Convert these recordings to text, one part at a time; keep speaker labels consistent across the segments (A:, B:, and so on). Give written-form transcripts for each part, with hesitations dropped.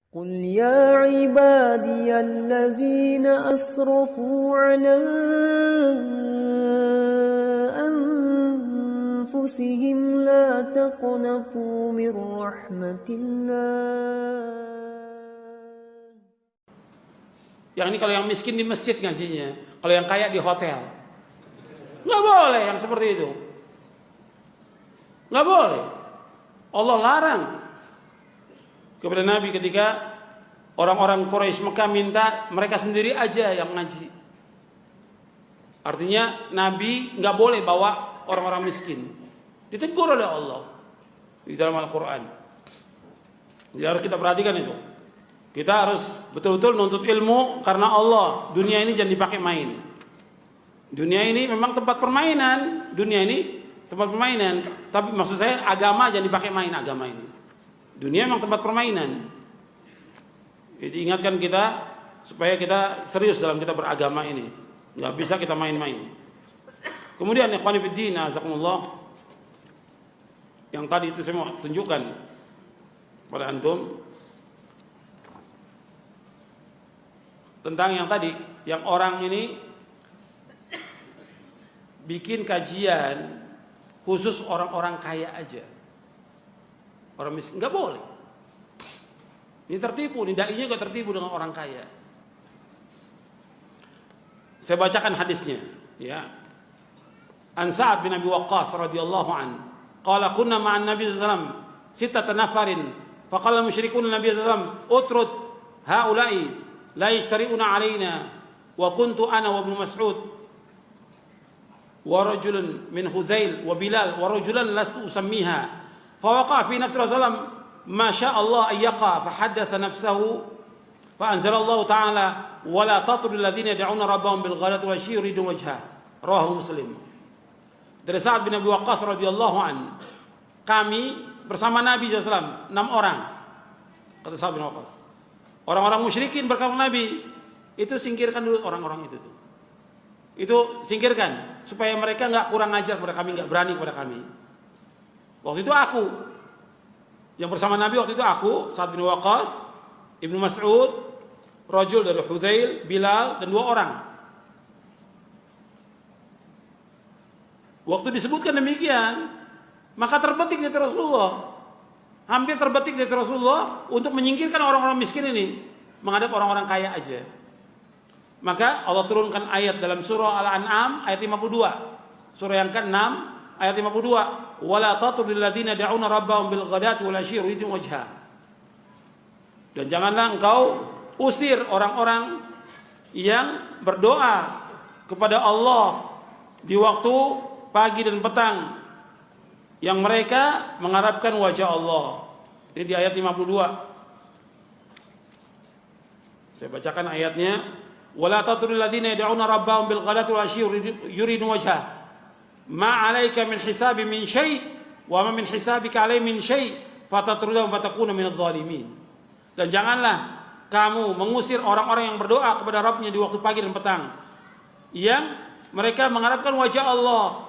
A: قل يا عبادي الذين أسرفوا على أنفسهم لا تقنطوا من رحمة الله.
B: Yang ini kalau yang miskin di masjid ngajinya, kalau yang kaya di hotel. Nggak boleh yang seperti itu. Nggak boleh. Allah larang kepada Nabi ketika orang-orang Quraisy Mekah minta mereka sendiri aja yang ngaji. Artinya Nabi nggak boleh bawa orang-orang miskin. Ditegur oleh Allah di dalam Al-Quran. Jadi harus kita perhatikan itu. Kita harus betul-betul nuntut ilmu karena Allah. Dunia ini jangan dipakai main. Dunia ini memang tempat permainan. Dunia ini tempat permainan. Tapi maksud saya agama jangan dipakai main agama ini. Dunia memang tempat permainan. Jadi ingatkan kita supaya kita serius dalam kita beragama ini. Nggak bisa kita main-main. Kemudian ikhwani fiddin, azakumullah. Yang tadi itu saya mau tunjukkan pada antum tentang yang tadi, yang orang ini bikin kajian khusus orang-orang kaya aja. Orang miskin nggak boleh. Ini tertipu, ini dai-nya juga tertipu dengan orang kaya. Saya bacakan hadisnya, ya. An Sa'ad bin Abi Waqqas radhiyallahu an, qala kunna ma'an Nabi sallallahu alaihi wasallam sittata nafarin, faqala musyrikun Nabi sallallahu alaihi wasallam utrud haula'i la yashtari'una 'alaina wa kuntu ana wa Ibnu Mas'ud wa rajulun min Hudzail wa Bilal wa rajulan lastu usammiha fa waqa fi nafsi Rasulullah ma syaa Allah ay yaqa fa haddatha nafsahu fa anzala Allah ta'ala wa la tatrul ladzina yad'una rabbahum bil ghadati wa yuridu wajha rawahu Muslim. Dari Sa'ad bin Abi Waqqas radhiyallahu an, kami bersama Nabi sallallahu alaihi wasallam 6 orang, kata Sa'ad bin Waqqas. Orang-orang musyrikin berkata Nabi, itu singkirkan dulu orang-orang itu tuh. Itu singkirkan supaya mereka nggak kurang ajar pada kami, nggak berani kepada kami. Waktu itu aku yang bersama Nabi waktu itu aku, Sa'ad bin Waqqas, Ibnu Mas'ud, rajul dari Hudzail, Bilal dan 2 orang. Waktu disebutkan demikian, maka terbetik dari Rasulullah. Hampir terbetik dari Rasulullah untuk menyingkirkan orang-orang miskin ini, menghadap orang-orang kaya aja. Maka Allah turunkan ayat dalam surah Al-An'am ayat 52. Surah yang ke-6 ayat 52. Wala tatrudil ladzina yad'una rabbahum bil ghadati wal ashi yuridu wajha. Dan janganlah engkau usir orang-orang yang berdoa kepada Allah di waktu pagi dan petang, yang mereka mengharapkan wajah Allah. Ini di ayat 52. Saya bacakan ayatnya. Wala tatrudil ladzina yad'una rabbahum bil ghadati wal ashi yuridu wajha. Ma 'alaika min hisabi min syai' wa ma min hisabika 'alaihim min syai' fatatrudahum fatakuna minadh dhalimin. Dan janganlah kamu mengusir orang-orang yang berdoa kepada Rabbnya di waktu pagi dan petang, yang mereka mengharapkan wajah Allah.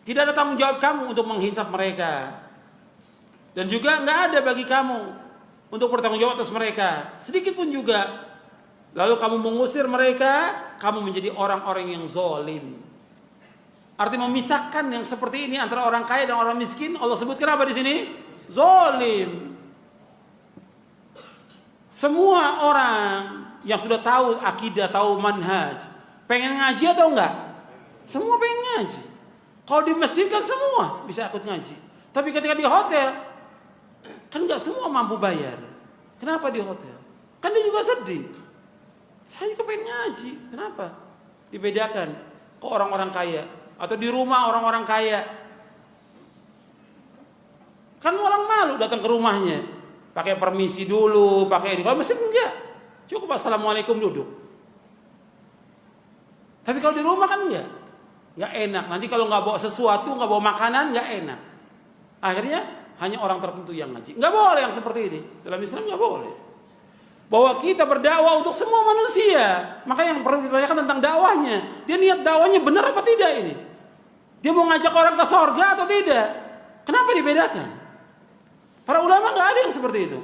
B: Tidak ada tanggung jawab kamu untuk menghisap mereka. Dan juga nggak ada bagi kamu untuk bertanggung jawab atas mereka, sedikit pun juga. Lalu kamu mengusir mereka, kamu menjadi orang-orang yang zalim. Artinya memisahkan yang seperti ini antara orang kaya dan orang miskin. Allah sebutkan apa di sini? Zalim. Semua orang yang sudah tahu akidah, tahu manhaj, pengen ngaji atau enggak? Semua pengen ngaji. Kalau di masjid kan semua bisa ikut ngaji. Tapi ketika di hotel, kan enggak semua mampu bayar. Kenapa di hotel? Kan dia juga sedih. Saya juga pengen ngaji. Kenapa? Dibedakan ke orang-orang kaya. Atau di rumah orang-orang kaya. Kan orang malu datang ke rumahnya. Pakai permisi dulu, pakai ini. Kalau masjid enggak. Cukup assalamualaikum duduk. Tapi kalau di rumah kan enggak. Enggak enak. Nanti kalau enggak bawa sesuatu, enggak bawa makanan, enggak enak. Akhirnya hanya orang tertentu yang ngaji. Enggak boleh yang seperti ini. Dalam Islam enggak boleh. Bahwa kita berdakwah untuk semua manusia. Maka yang perlu ditanyakan tentang dakwahnya. Dia niat dakwahnya benar apa tidak ini? Dia mau ngajak orang ke surga atau tidak? Kenapa dibedakan? Para ulama nggak ada yang seperti itu.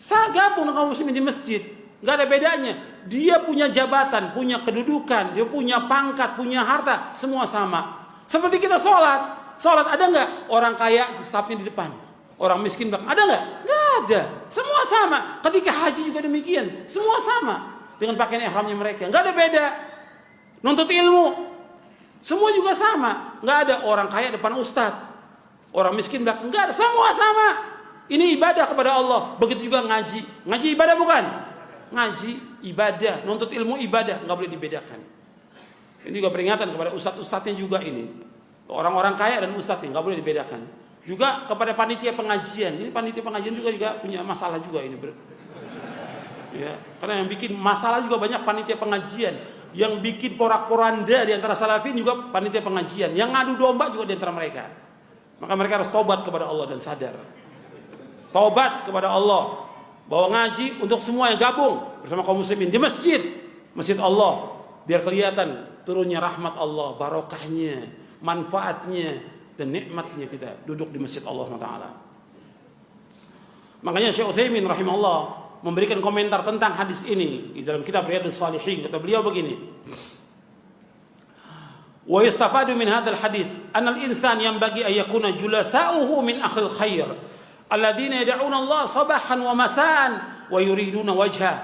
B: Gabung dengan kaum muslimin di masjid. Nggak ada bedanya. Dia punya jabatan, punya kedudukan, dia punya pangkat, punya harta, semua sama. Seperti kita sholat. Sholat ada nggak orang kaya safnya di depan, orang miskin belakang? Ada nggak? Nggak ada. Semua sama. Ketika haji juga demikian, semua sama dengan pakaian ihramnya mereka. Nggak ada beda. Nuntut ilmu, semua juga sama. Nggak ada orang kaya depan ustadz, orang miskin belakang. Nggak ada. Semua sama. Ini ibadah kepada Allah. Begitu juga ngaji. Ngaji ibadah bukan? Ngaji ibadah, nuntut ilmu ibadah, nggak boleh dibedakan. Ini juga peringatan kepada ustadz-ustadznya juga ini. Orang-orang kaya dan ustadz nggak boleh dibedakan. Juga kepada panitia pengajian. Ini panitia pengajian juga punya masalah juga ini. Ya, karena yang bikin masalah juga banyak panitia pengajian. Yang bikin porak-poranda di antara salafin juga panitia pengajian. Yang ngadu domba juga di antara mereka. Maka mereka harus tobat kepada Allah dan sadar. Tobat kepada Allah. Bahwa ngaji untuk semua yang gabung bersama kaum muslimin di masjid Allah, biar kelihatan turunnya rahmat Allah, barokahnya, manfaatnya dan nikmatnya kita duduk di masjid Allah SWT. Makanya Syekh Utsaimin rahimahullah memberikan komentar tentang hadis ini di dalam kitab Riyadhus Shalihin. Kata beliau begini, wa yustafadu min hadzal hadits anna al-insan yanbaghi an yakuna julasa'uhu min ahlil khair alladzina yad'una Allah sabahan wa masaan wa yuriduna wajha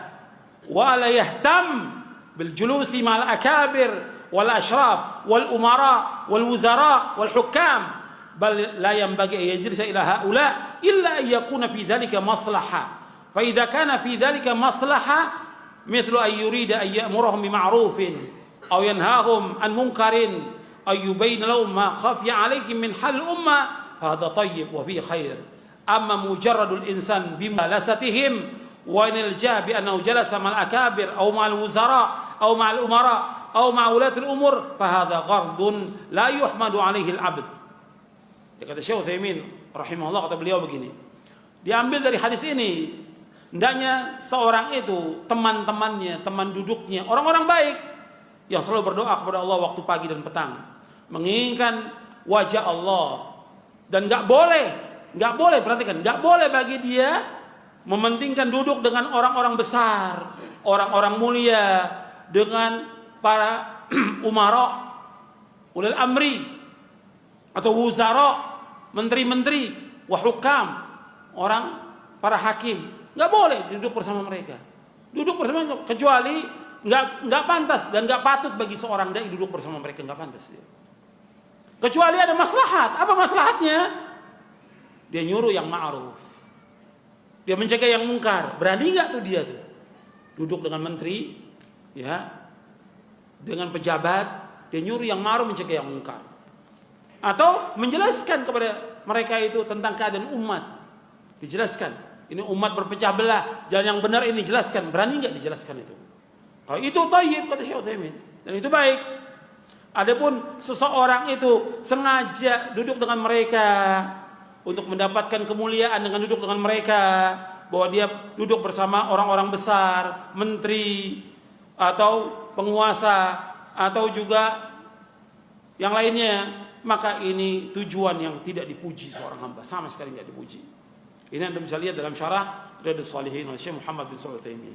B: wa la yahtam bil julusi ma'al akabir wal ashraf wal umara wal wuzara wal hukam bal la yanbaghi an yajlisa ila haula illa an yakuna fi dhalika maslahah fa idza kana fi dhalika maslahah mithlu an yurida an ya'murahum bima'rufin aw yanhahum an munkarin ay yubayyin lahum ma khafiya 'alayhim min hal umma hadha tayyib wa fi khair. Amma mujarradul insan bimalasatihim wa nilja bi annahu jalasa mal akabir aw ma'al wuzara aw ma'al umara aw ma'ulatil umur fa hadha ghardun la yuhmadu alaihi al-'abd. Kata Syekh Utsaimin rahimahullah, kata beliau begini, diambil dari hadis ini hendaknya seorang itu teman-temannya, teman duduknya orang-orang baik yang selalu berdoa kepada Allah waktu pagi dan petang, menginginkan wajah Allah, dan enggak boleh, perhatikan, enggak boleh bagi dia mementingkan duduk dengan orang-orang besar, orang-orang mulia, dengan para umara, ulil amri, atau wuzara, menteri-menteri, wahukam, orang para hakim. Enggak boleh duduk bersama mereka. Duduk bersama, kecuali enggak pantas dan enggak patut bagi seorang dai duduk bersama mereka, enggak pantas dia. Kecuali ada maslahat. Apa maslahatnya? Dia nyuruh yang ma'ruf, dia mencegah yang mungkar. Berani nggak tuh dia tuh duduk dengan menteri, ya, dengan pejabat, dia nyuruh yang ma'ruf, mencegah yang mungkar, atau menjelaskan kepada mereka itu tentang keadaan umat, dijelaskan ini umat berpecah belah, jalan yang benar ini jelaskan. Berani nggak dijelaskan itu? Kalau itu thayyib, kata Syekh Utsaimin, dan itu baik. Adapun seseorang itu sengaja duduk dengan mereka untuk mendapatkan kemuliaan dengan duduk dengan mereka, bahwa dia duduk bersama orang-orang besar, menteri, atau penguasa, atau juga yang lainnya, maka ini tujuan yang tidak dipuji seorang hamba, sama sekali tidak dipuji. Ini Anda bisa lihat dalam syarah Riyadhus Shalihin oleh Syekh Muhammad bin Shalih Al-Utsaimin.